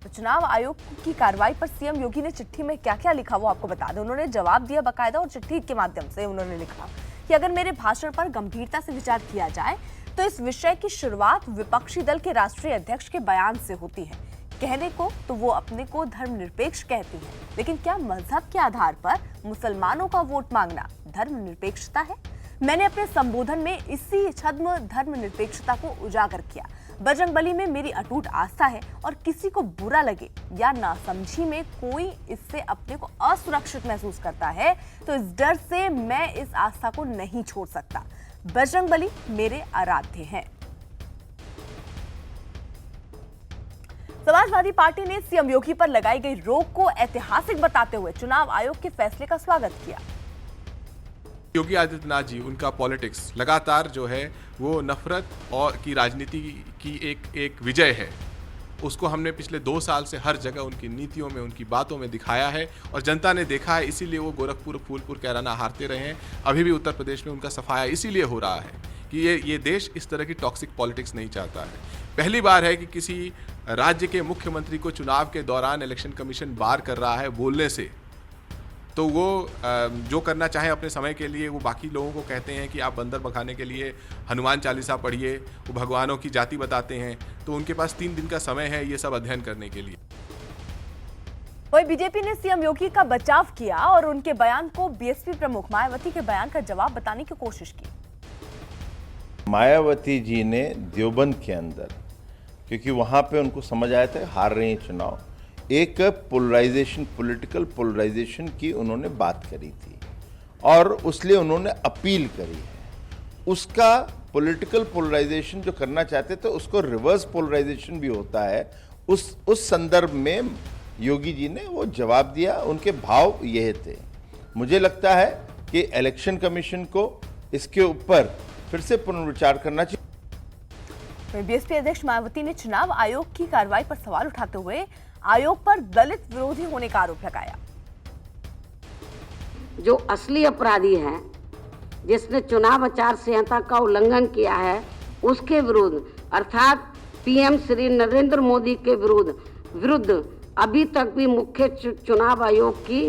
तो चुनाव आयोग की कार्रवाई पर सीएम योगी ने चिट्ठी में क्या क्या लिखा वो आपको बता दें। उन्होंने जवाब दिया बाकायदा और चिट्ठी के माध्यम से उन्होंने लिखा कि अगर मेरे भाषण पर गंभीरता से विचार किया जाए तो इस विषय की शुरुआत विपक्षी दल के राष्ट्रीय अध्यक्ष के बयान से होती है। कहने को तो वो अपने को धर्मनिरपेक्ष कहती है, लेकिन क्या मजहब के आधार पर मुसलमानों का वोट मांगना धर्मनिरपेक्षता है? मैंने अपने संबोधन में इसी छद्म धर्मनिरपेक्षता को उजागर किया। बजरंगबली में मेरी अटूट आस्था है और किसी को बुरा लगे या नासमझी में कोई इससे अपने को असुरक्षित महसूस करता है तो इस डर से मैं इस आस्था को नहीं छोड़ सकता। बजरंगबली मेरे आराध्य हैं। समाजवादी पार्टी ने सीएम योगी पर लगाई गई रोक को ऐतिहासिक बताते हुए चुनाव आयोग के फैसले का स्वागत किया। योगी आदित्यनाथ जी, उनका पॉलिटिक्स लगातार जो है वो नफरत और की राजनीति की एक विजय है। उसको हमने पिछले 2 साल से हर जगह उनकी नीतियों में, उनकी बातों में दिखाया है और जनता ने देखा है। इसीलिए वो गोरखपुर, फूलपुर, कैराना हारते रहे हैं। अभी भी उत्तर प्रदेश में उनका सफाया इसीलिए हो रहा है कि ये देश इस तरह की टॉक्सिक पॉलिटिक्स नहीं चाहता है। पहली बार है कि किसी राज्य के मुख्यमंत्री को चुनाव के दौरान इलेक्शन कमीशन बार कर रहा है बोलने से। तो वो जो करना चाहे अपने समय के लिए, वो बाकी लोगों को कहते हैं कि आप बंदर भगाने के लिए हनुमान चालीसा पढ़िए, वो भगवानों की जाति बताते हैं। तो उनके पास 3 दिन का समय है ये सब अध्ययन करने के लिए। वहीं बीजेपी ने सीएम योगी का बचाव किया और उनके बयान को बीएसपी प्रमुख मायावती के बयान का जवाब बताने की कोशिश की। मायावती जी ने देवबंद के अंदर, क्योंकि वहां पे उनको समझ आया था हार रहे हैं चुनाव, एक पोलराइजेशन, पॉलिटिकल पोलराइजेशन की उन्होंने बात करी थी और उसलिए उन्होंने अपील करी है। उसका पॉलिटिकल पोलराइजेशन जो करना चाहते थे उसको रिवर्स पोलराइजेशन भी होता है। उस संदर्भ में योगी जी ने वो जवाब दिया। उनके भाव यह थे। मुझे लगता है कि इलेक्शन कमीशन को इसके ऊपर फिर से पुनर्विचार करना चाहिए। बीएसपी अध्यक्ष मायावती ने चुनाव आयोग की कार्रवाई पर सवाल उठाते हुए आयोग पर दलित विरोधी होने का आरोप लगाया। जो असली अपराधी है, जिसने चुनाव आचार संहिता का उल्लंघन किया है, उसके विरुद्ध अर्थात पीएम श्री नरेंद्र मोदी के विरुद्ध अभी तक भी मुख्य चुनाव आयोग की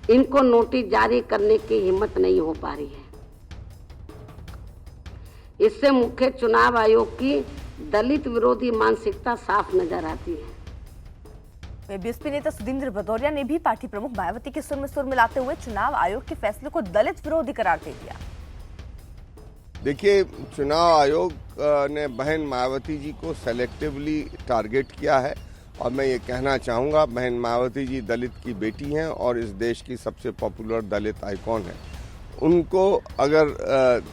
इनको नोटिस जारी करने की हिम्मत नहीं हो पा रही है। इससे मुख्य चुनाव आयोग की दलित विरोधी मानसिकता साफ नजर आती है। बीएसपी नेता सुदींद्र भदौरिया ने भी पार्टी प्रमुख मायावती के सुर में सुर मिलाते हुए चुनाव आयोग के फैसले को दलित विरोधी करार दे दिया। देखिए, चुनाव आयोग ने बहन मायावती जी को सेलेक्टिवली टारगेट किया है और मैं ये कहना चाहूँगा, बहन मायावती जी दलित की बेटी हैं और इस देश की सबसे पॉपुलर दलित आइकॉन है। उनको अगर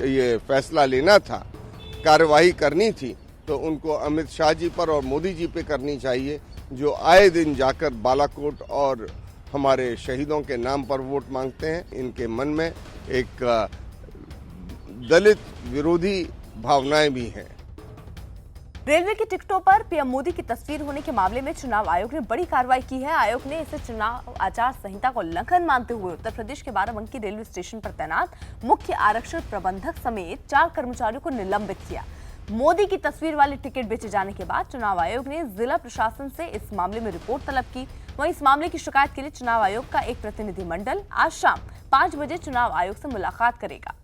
ये फैसला लेना था, कार्रवाई करनी थी, तो उनको अमित शाह जी पर और मोदी जी पे करनी चाहिए, जो आए दिन जाकर बालाकोट और हमारे शहीदों के नाम पर वोट मांगते हैं। इनके मन में एक दलित विरोधी भावनाएं भी हैं। रेलवे की टिकटों पर पीएम मोदी की तस्वीर होने के मामले में चुनाव आयोग ने बड़ी कार्रवाई की है। आयोग ने इसे चुनाव आचार संहिता को उल्लंघन मानते हुए उत्तर प्रदेश के बाराबंकी रेलवे स्टेशन पर तैनात मुख्य आरक्षण प्रबंधक समेत 4 कर्मचारियों को निलंबित किया। मोदी की तस्वीर वाले टिकट बेचे जाने के बाद चुनाव आयोग ने जिला प्रशासन से इस मामले में रिपोर्ट तलब की। वहीं इस मामले की शिकायत के लिए चुनाव आयोग का एक प्रतिनिधिमंडल आज शाम 5 बजे चुनाव आयोग से मुलाकात करेगा।